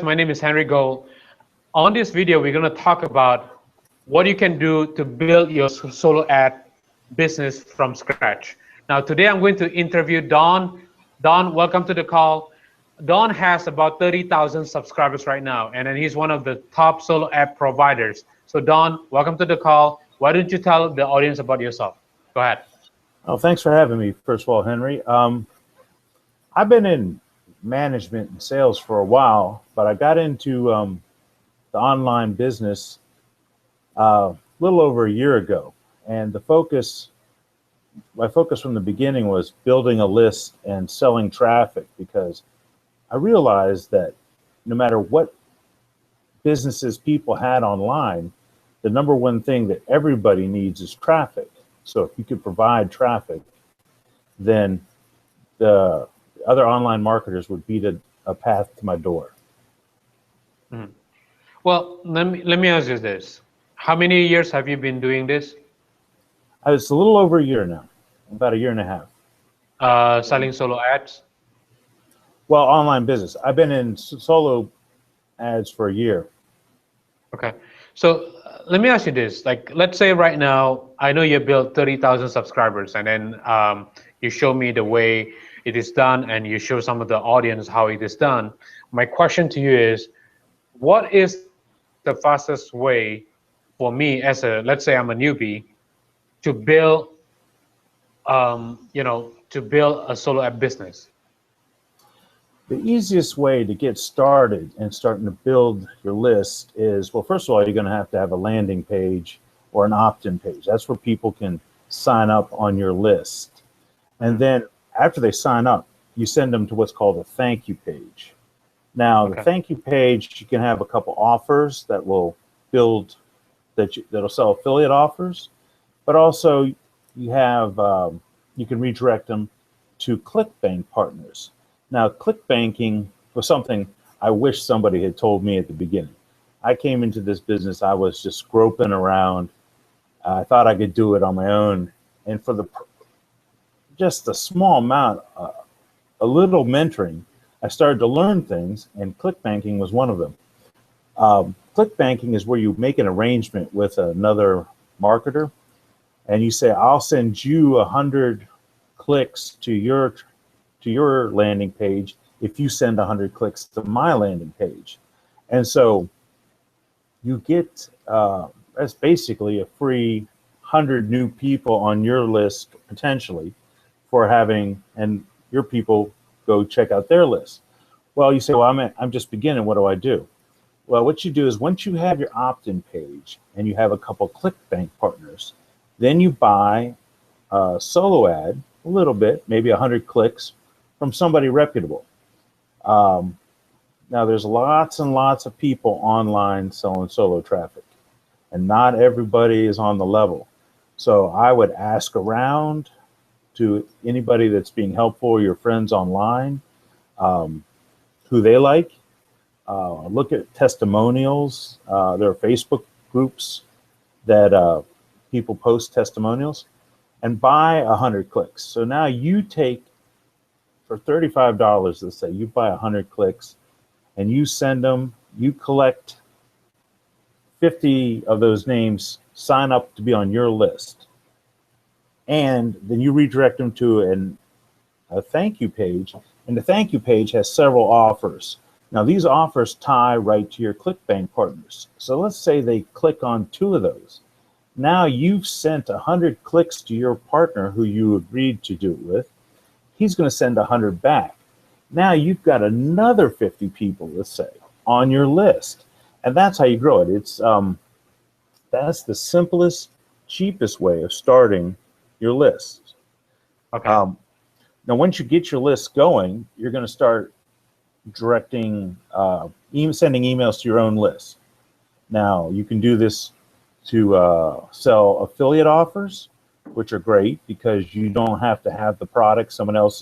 guys, my name is Henry Gold. On this video, we're going to talk about what you can do to build your solo ad business from scratch. Now, today I'm going to interview Don. Don, welcome to the call. Don has about 30,000 subscribers right now, and then he's one of the top solo app providers. So Don, welcome to the call. Why don't you tell the audience about yourself? Go ahead. Oh, thanks for having me, first of all, Henry. I've been in management and sales for a while, but I got into the online business a little over a year ago. And my focus from the beginning was building a list and selling traffic, because I realized that no matter what businesses people had online, the number one thing that everybody needs is traffic. So if you could provide traffic, then the other online marketers would beat a path to my door. Mm-hmm. Well, let me ask you this. How many years have you been doing this? It's a little over a year now, about a year and a half. Selling solo ads? Well, online business. I've been in solo ads for a year. Okay. So let me ask you this. Like, let's say right now, I know you built 30,000 subscribers, and then you show me the way it is done, and you show some of the audience how it is done. My question to you is, what is the fastest way for me as let's say I'm a newbie, to build, to build a solo app business? The easiest way to get started and starting to build your list is, well, first of all, you're going to have a landing page or an opt-in page. That's where people can sign up on your list. And then after they sign up, you send them to what's called a thank you page. Now, the thank you page, you can have a couple offers that will build, that'll sell affiliate offers, but also you have, you can redirect them to ClickBank partners. Now, ClickBanking was something I wish somebody had told me at the beginning. I came into this business, I was just groping around. I thought I could do it on my own. And for just a small amount, a little mentoring, I started to learn things, and ClickBanking was one of them. ClickBanking is where you make an arrangement with another marketer, and you say, I'll send you 100 clicks to your landing page if you send 100 clicks to my landing page. And so you get, that's basically a free 100 new people on your list, potentially, for having, and your people go check out their list. Well, you say, well, I'm just beginning, what do I do? Well, what you do is, once you have your opt-in page and you have a couple ClickBank partners, then you buy a solo ad, a little bit, maybe 100 clicks, from somebody reputable. Now, there's lots and lots of people online selling solo traffic, and not everybody is on the level. So I would ask around to anybody that's being helpful, your friends online, who they like. Look at testimonials. There are Facebook groups that people post testimonials, and buy 100 clicks. So now you take, for $35, let's say, you buy 100 clicks and you send them, you collect 50 of those names, sign up to be on your list. And then you redirect them to a thank you page. And the thank you page has several offers. Now, these offers tie right to your ClickBank partners. So let's say they click on 2 of those. Now you've sent 100 clicks to your partner who you agreed to do it with. He's going to send 100 back. Now you've got another 50 people, let's say, on your list. And that's how you grow it. It's that's the simplest, cheapest way of starting your list. Okay. Now, once you get your list going, you're going to start directing, sending emails to your own list. Now, you can do this to sell affiliate offers, which are great because you don't have to have the product. Someone else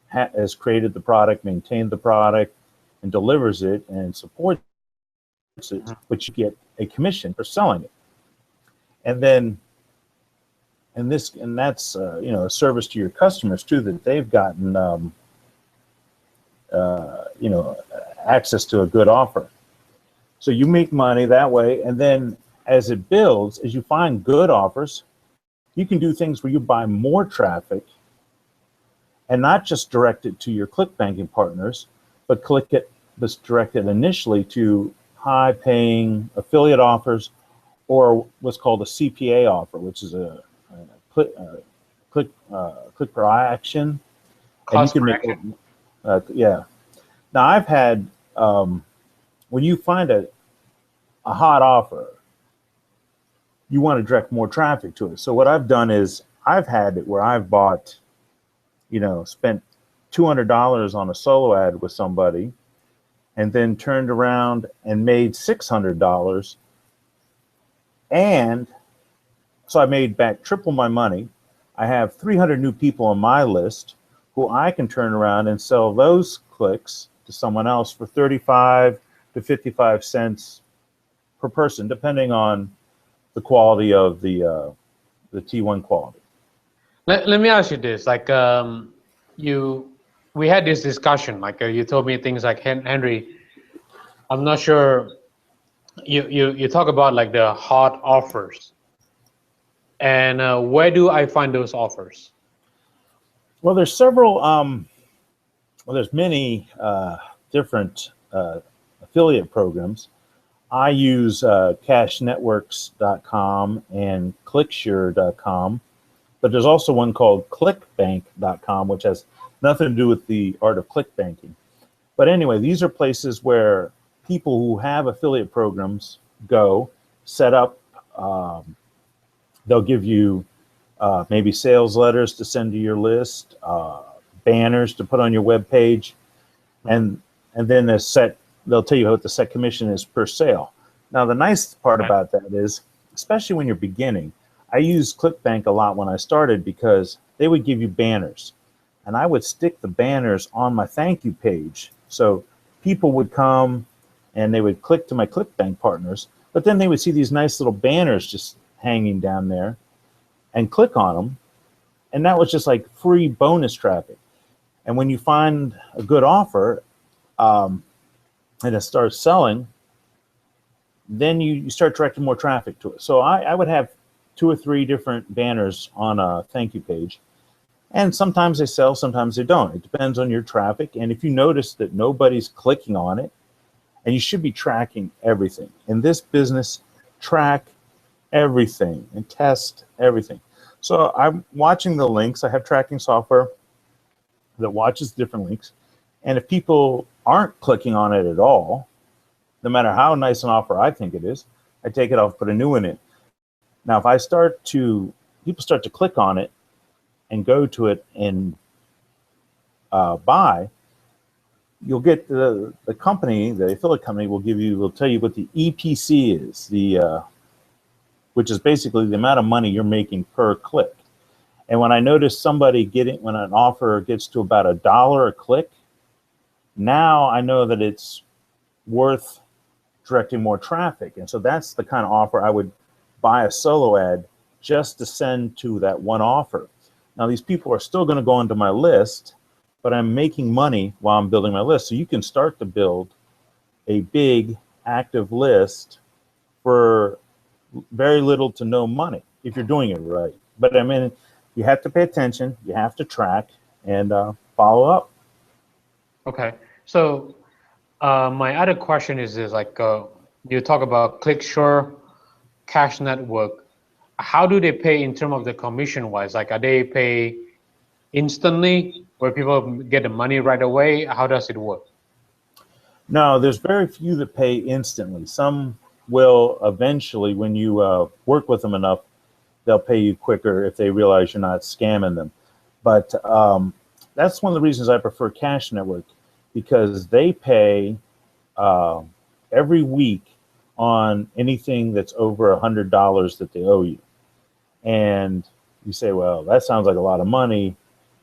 has created the product, maintained the product, and delivers it and supports it, but you get a commission for selling it. And then, and that's a service to your customers too, that they've gotten access to a good offer. So you make money that way, and then as it builds, as you find good offers, you can do things where you buy more traffic and not just direct it to your ClickBanking partners, but direct it initially to high-paying affiliate offers, or what's called a CPA offer, which is a click per action. Cost And you per can make, action. yeah. Now I've had, when you find a hot offer, you want to direct more traffic to it. So what I've done is I've had it where I've bought, spent $200 on a solo ad with somebody, and then turned around and made $600. And so I made back triple my money. I have 300 new people on my list who I can turn around and sell those clicks to someone else for 35 to 55 cents per person, depending on the quality of the T1 quality. Let me ask you this, like we had this discussion, like you told me things like, Henry, I'm not sure, you talk about like the hot offers, and where do I find those offers? Well, there's several, there's many different affiliate programs. I use cashnetworks.com and clicksure.com, but there's also one called clickbank.com, which has nothing to do with the art of click banking. But anyway, these are places where people who have affiliate programs go, set up, they'll give you maybe sales letters to send to your list, banners to put on your web page, and then they'll tell you what the set commission is per sale. Now, the nice part about that is, especially when you're beginning, I used ClickBank a lot when I started because they would give you banners, and I would stick the banners on my thank you page. So people would come and they would click to my ClickBank partners, but then they would see these nice little banners just hanging down there and click on them. And that was just like free bonus traffic. And when you find a good offer, and it starts selling, then you start directing more traffic to it. So I would have 2 or 3 different banners on a thank you page. And sometimes they sell, sometimes they don't. It depends on your traffic. And if you notice that nobody's clicking on it, and you should be tracking everything. In this business, track everything and test everything. So I'm watching the links. I have tracking software that watches different links. And if people aren't clicking on it at all, no matter how nice an offer I think it is, I take it off, put a new one in. Now, if people start to click on it and go to it and buy, you'll get the company, the affiliate company will tell you what the EPC is, which is basically the amount of money you're making per click. And when I notice when an offer gets to about $1 a click, now I know that it's worth directing more traffic. And so that's the kind of offer I would buy a solo ad just to send to that one offer. Now, these people are still going to go onto my list, but I'm making money while I'm building my list. So you can start to build a big active list for very little to no money if you're doing it right. But I mean, you have to pay attention, you have to track and follow up. Okay, so my other question is this, like you talk about ClickSure, Cash Network. How do they pay in terms of the commission wise? Like, are they pay instantly where people get the money right away? How does it work? No, there's very few that pay instantly. Some will eventually, when you work with them enough, they'll pay you quicker if they realize you're not scamming them. But that's one of the reasons I prefer Cash Network, because they pay every week on anything that's over $100 that they owe you. And you say, well, that sounds like a lot of money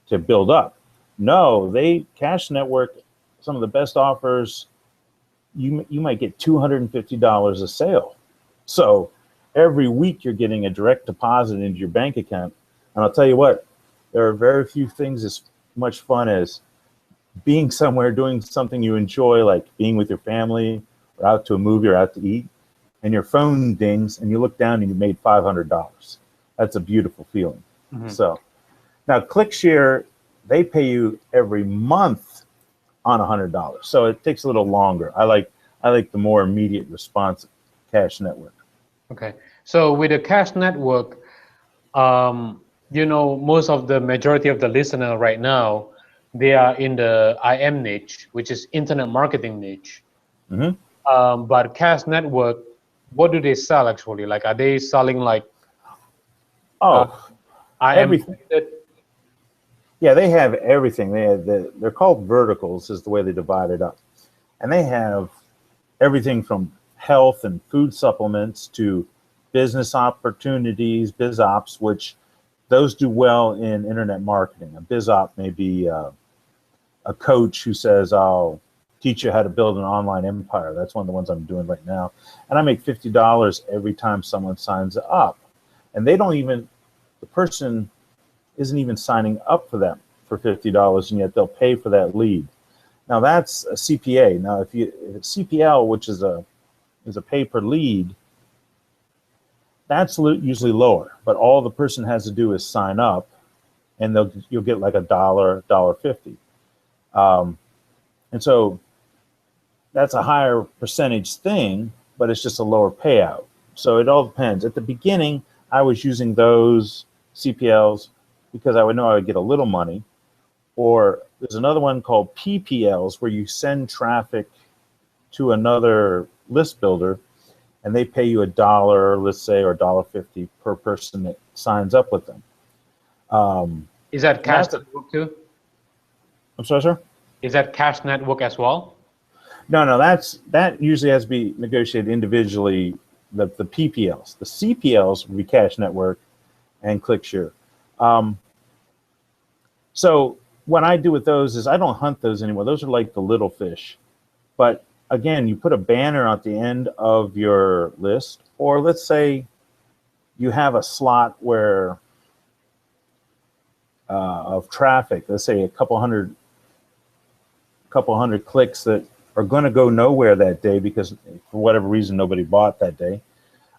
to build up. No, Cash Network, some of the best offers, you might get $250 a sale. So every week you're getting a direct deposit into your bank account. And I'll tell you what, there are very few things as much fun as being somewhere, doing something you enjoy, like being with your family or out to a movie or out to eat, and your phone dings and you look down and you made $500. That's a beautiful feeling. Mhm. So now ClickShare, they pay you every month on $100. So it takes a little longer. I like the more immediate response Cash Network. Okay. So with the Cash Network, most of the majority of the listener right now, they are in the IM niche, which is internet marketing niche. Mm-hmm. But Cash Network, what do they sell actually? Like, are they selling like uh, Oh, IM? everything. Yeah, they have everything. They're called verticals, is the way they divide it up, and they have everything from health and food supplements to business opportunities, biz ops, which those do well in internet marketing. A biz op may be a coach who says, "I'll teach you how to build an online empire." That's one of the ones I'm doing right now, and I make $50 every time someone signs up, and the person isn't even signing up for them for $50, and yet they'll pay for that lead. Now that's a CPA. Now if it's CPL, which is a pay per lead, that's usually lower. But all the person has to do is sign up, and you'll get like $1.50. And so that's a higher percentage thing, but it's just a lower payout. So it all depends. At the beginning, I was using those CPLs because I would know I would get a little money. Or there's another one called PPLs where you send traffic to another list builder and they pay you $1, let's say, or $1.50 per person that signs up with them. Is that Cash Network too? I'm sorry, sir? Is that Cash Network as well? No, that usually has to be negotiated individually, the PPLs. The CPLs would be Cash Network and ClickShare. So what I do with those is I don't hunt those anymore. Those are like the little fish. But again, you put a banner at the end of your list, or let's say you have a slot where of traffic, let's say a couple hundred clicks that are going to go nowhere that day because for whatever reason nobody bought that day,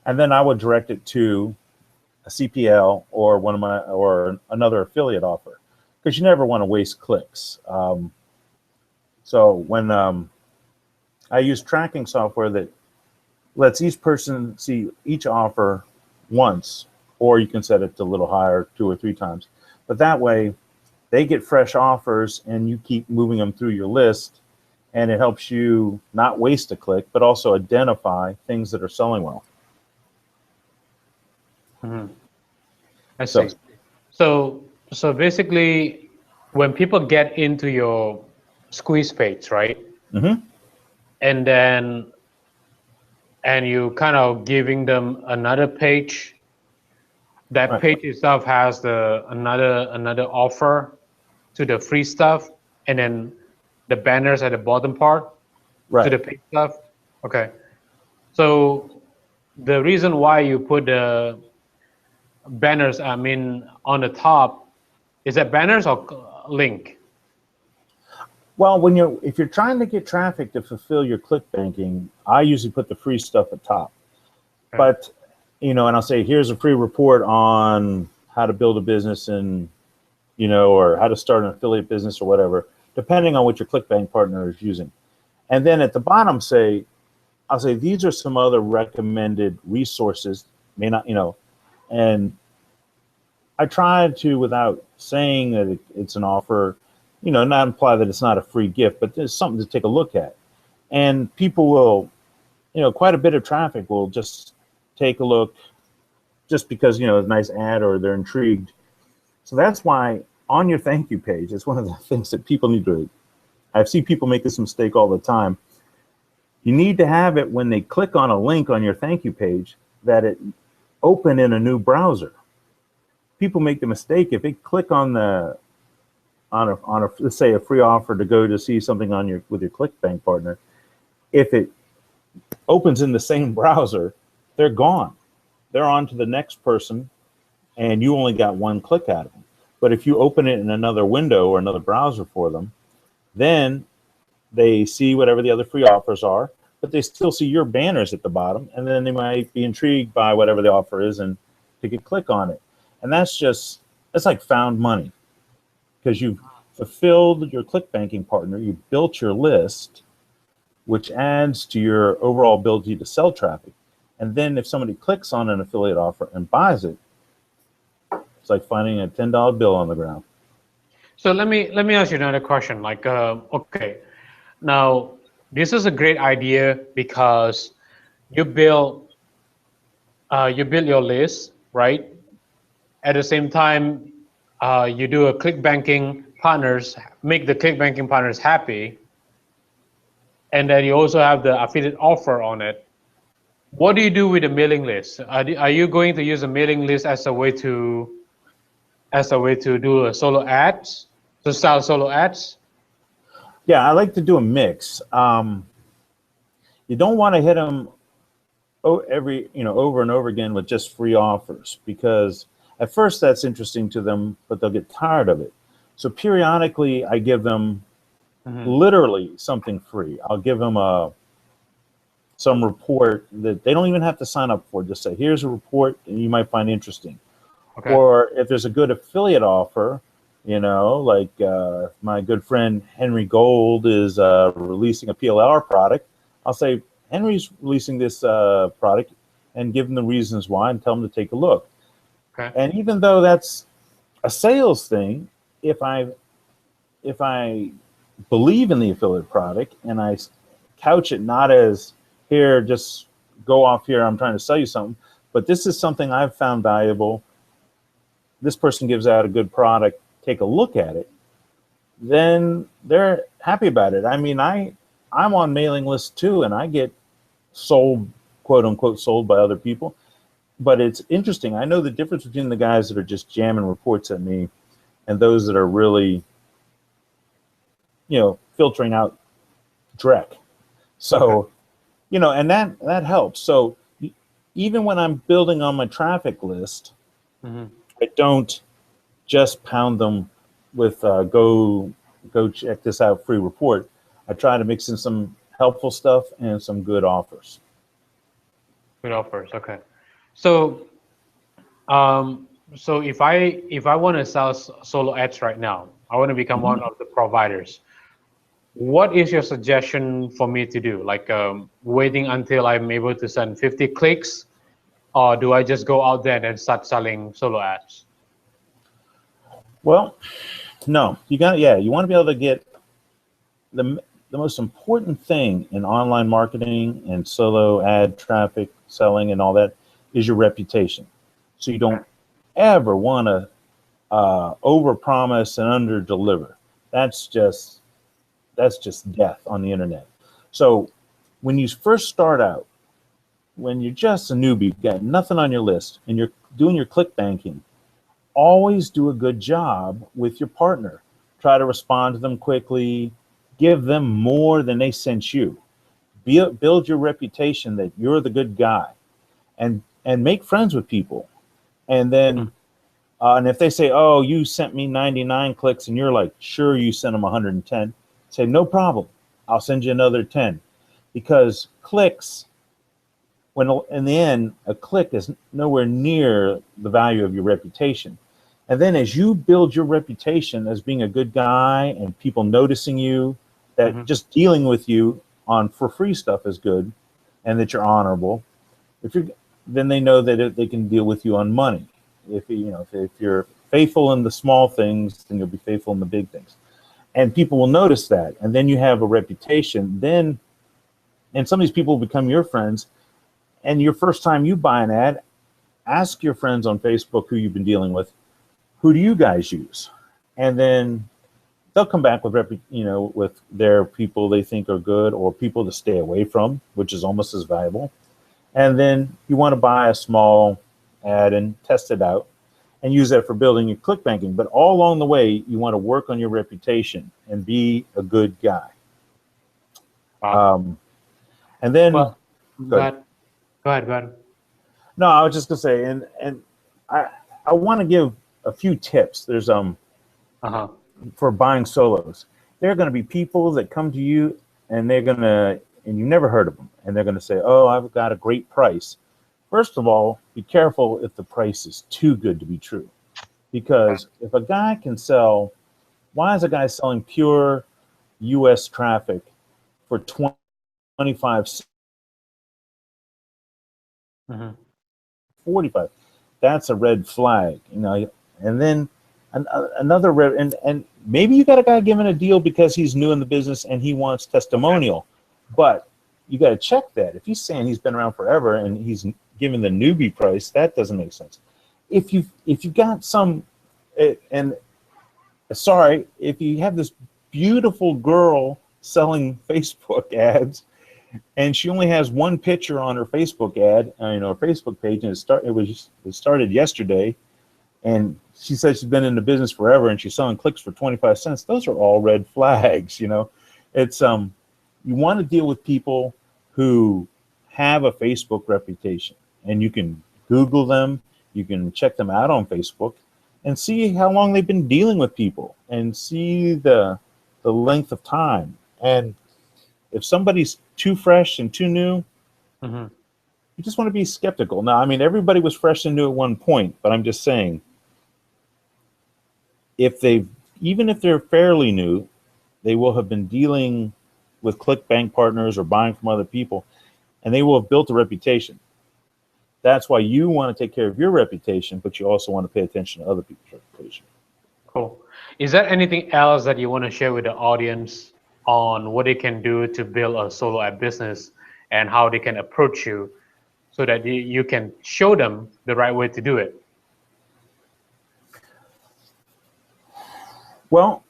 and then I would direct it to a CPL or or another affiliate offer, because you never want to waste clicks. So when I use tracking software that lets each person see each offer once, or you can set it to a little higher, 2 or 3 times. But that way, they get fresh offers, and you keep moving them through your list, and it helps you not waste a click, but also identify things that are selling well. Mm-hmm. I see. So basically, when people get into your squeeze page, right? Mm-hmm. And you kind of giving them another page. That Right. page itself has another offer to the free stuff, and then the banners at the bottom part Right. to the paid stuff. Okay. So the reason why you put the banners, I mean, on the top, is that banners or link? Well, if you're trying to get traffic to fulfill your click banking, I usually put the free stuff at top. Okay. But and I'll say, here's a free report on how to build a business and or how to start an affiliate business or whatever, depending on what your ClickBank partner is using. And then at the bottom I'll say these are some other recommended resources, may not, and I try to, without saying that it's an offer, not imply that it's not a free gift, but there's something to take a look at. And people will, quite a bit of traffic will just take a look just because, it's a nice ad or they're intrigued. So that's why on your thank you page, it's one of the things that people need to, I see people make this mistake all the time. You need to have it when they click on a link on your thank you page that it open in a new browser. People make the mistake if they click on let's say a free offer to go to see something with your ClickBank partner. If it opens in the same browser, they're gone. They're on to the next person, and you only got one click out of them. But if you open it in another window or another browser for them, Then they see whatever the other free offers are, but they still see your banners at the bottom, and then they might be intrigued by whatever the offer is and take a click on it. And that's like found money, because you've fulfilled your ClickBanking partner, you built your list, which adds to your overall ability to sell traffic. And then if somebody clicks on an affiliate offer and buys it, it's like finding a $10 bill on the ground. So let me ask you another question. Like, okay, now this is a great idea because you build your list, right? At the same time, you do a ClickBanking partners, make the ClickBanking partners happy, and then you also have the affiliate offer on it. What do you do with the mailing list? Are you going to use a mailing list as a way to do a solo ads, to sell solo ads? Yeah, I like to do a mix. You don't want to hit them over and over again with just free offers, because at first that's interesting to them, but they'll get tired of it. So periodically I give them literally something free. I'll give them some report that they don't even have to sign up for. Just say, here's a report and you might find interesting. Okay. Or if there's a good affiliate offer, like my good friend Henry Gold is releasing a PLR product, I'll say, Henry's releasing this product, and give them the reasons why and tell them to take a look. Okay. And even though that's a sales thing, if I believe in the affiliate product and I couch it not as, here, just go off here, I'm trying to sell you something, but this is something I've found valuable, this person gives out a good product, take a look at it, then they're happy about it. I mean, I'm on mailing lists too, and I get sold, quote unquote, sold by other people. But it's interesting. I know the difference between the guys that are just jamming reports at me and those that are really, filtering out dreck. So, okay. And that helps. So even when I'm building on my traffic list, I don't just pound them with go check this out free report. I try to mix in some helpful stuff and some good offers. Good offers, okay. So, so if I want to sell solo ads right now, I want to become one of the providers. What is your suggestion for me to do? Like waiting until I'm able to send 50 clicks, or do I just go out there and start selling solo ads? Well, no, you want to be able to get the most important thing in online marketing and solo ad traffic selling and all that is your reputation. So you don't ever want to overpromise and underdeliver. That's just death on the internet. So when you first start out, when you're just a newbie, you've got nothing on your list, and you're doing your ClickBanking, always do a good job with your partner. Try to respond to them quickly. Give them more than they sent you. Build your reputation that you're the good guy, and make friends with people. And then, and if they say, "Oh, you sent me 99 clicks," and you're like, "Sure, you sent them 110," say, "No problem. I'll send you another 10," because clicks, when in the end, a click is nowhere near the value of your reputation. And then as you build your reputation as being a good guy and people noticing you, that just dealing with you for free stuff is good, and that you're honorable, then they know that they can deal with you on money. If you're faithful in the small things, then you'll be faithful in the big things. And people will notice that. And then you have a reputation. And some of these people will become your friends. And your first time you buy an ad, ask your friends on Facebook who you've been dealing with, who do you guys use? And then they'll come back with with their people they think are good, or people to stay away from, which is almost as valuable. And then you want to buy a small ad and test it out and use that for building your ClickBanking. But all along the way, you want to work on your reputation and be a good guy. Wow. And then, go ahead. No, I was just gonna say, and I want to give a few tips. There's for buying solos. there are going to be people that come to you and and you never heard of them, and they're going to say, oh, I've got a great price. First of all, be careful if the price is too good to be true. Because if a guy can sell, why is a guy selling pure US traffic for 25 cents? 45? That's a red flag, you know. And then another red, and maybe you got a guy giving a deal because he's new in the business and he wants testimonial, but you got to check that. If he's saying he's been around forever and he's giving the newbie price, that doesn't make sense. If you got some, and sorry, if you have this beautiful girl selling Facebook ads, and she only has one picture on her Facebook ad, you know, her Facebook page, and it started yesterday, and she said she's been in the business forever, and she's selling clicks for 25 cents. Those are all red flags, you know. It's you want to deal with people who have a Facebook reputation, and you can Google them, you can check them out on Facebook, and see how long they've been dealing with people, and see the length of time. And if somebody's too fresh and too new, you just want to be skeptical. Now, I mean, everybody was fresh and new at one point, but I'm just saying, even if they're fairly new, they will have been dealing with ClickBank partners or buying from other people, and they will have built a reputation. That's why you want to take care of your reputation, but you also want to pay attention to other people's reputation. Cool. Is there anything else that you want to share with the audience on what they can do to build a solo ad business and how they can approach you so that you can show them the right way to do it? Well,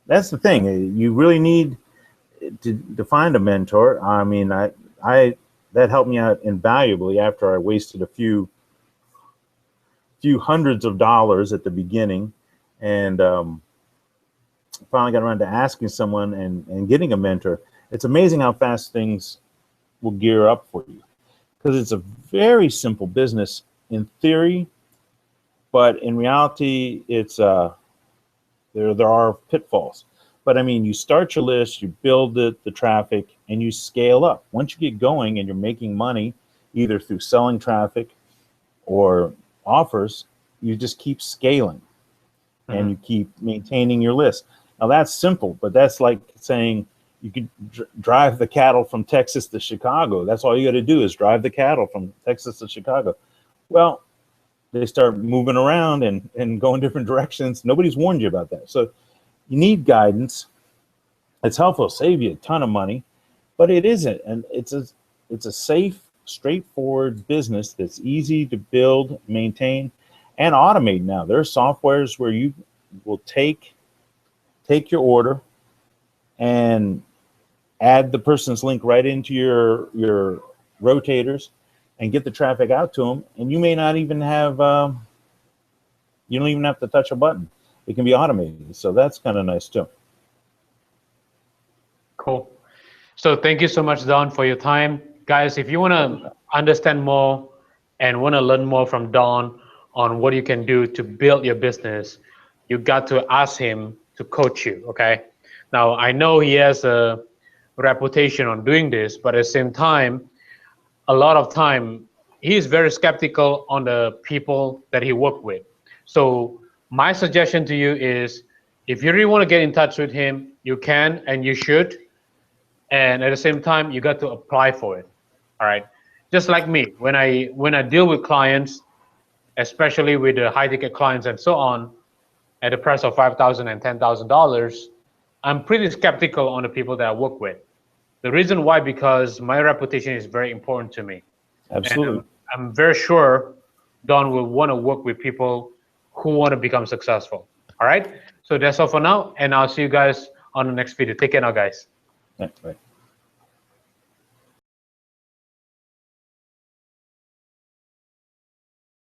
that's the thing. You really need to find a mentor. I mean, that helped me out invaluably after I wasted a few hundreds of dollars at the beginning, and finally got around to asking someone and getting a mentor. It's amazing how fast things will gear up for you, because it's a very simple business in theory, but in reality, it's there are pitfalls. But I mean, you start your list, you build the traffic, and you scale up. Once you get going and you're making money, either through selling traffic or offers, you just keep scaling and you keep maintaining your list. Now that's simple, but that's like saying you could drive the cattle from Texas to Chicago. That's all you got to do is drive the cattle from Texas to Chicago. Well, they start moving around and going different directions. Nobody's warned you about that. So you need guidance. It's helpful, it'll save you a ton of money, but it isn't. And it's a safe, straightforward business that's easy to build, maintain, and automate now. There are softwares where you will take your order and add the person's link right into your rotators and get the traffic out to them. And you may not even have, you don't even have to touch a button. It can be automated. So that's kind of nice too. Cool. So thank you so much, Don, for your time. Guys, if you want to understand more and want to learn more from Don on what you can do to build your business, you got to ask him to coach you, okay? Now, I know he has a reputation on doing this, but at the same time, a lot of time, he is very skeptical on the people that he worked with. So my suggestion to you is, if you really want to get in touch with him, you can and you should. And at the same time, you got to apply for it, all right? Just like me, when I deal with clients, especially with the high-ticket clients and so on, at the price of $5,000 and $10,000, I'm pretty skeptical on the people that I work with. The reason why, because my reputation is very important to me. Absolutely. And I'm very sure Don will want to work with people who want to become successful. All right? So that's all for now, and I'll see you guys on the next video. Take care now, guys. Yeah, right.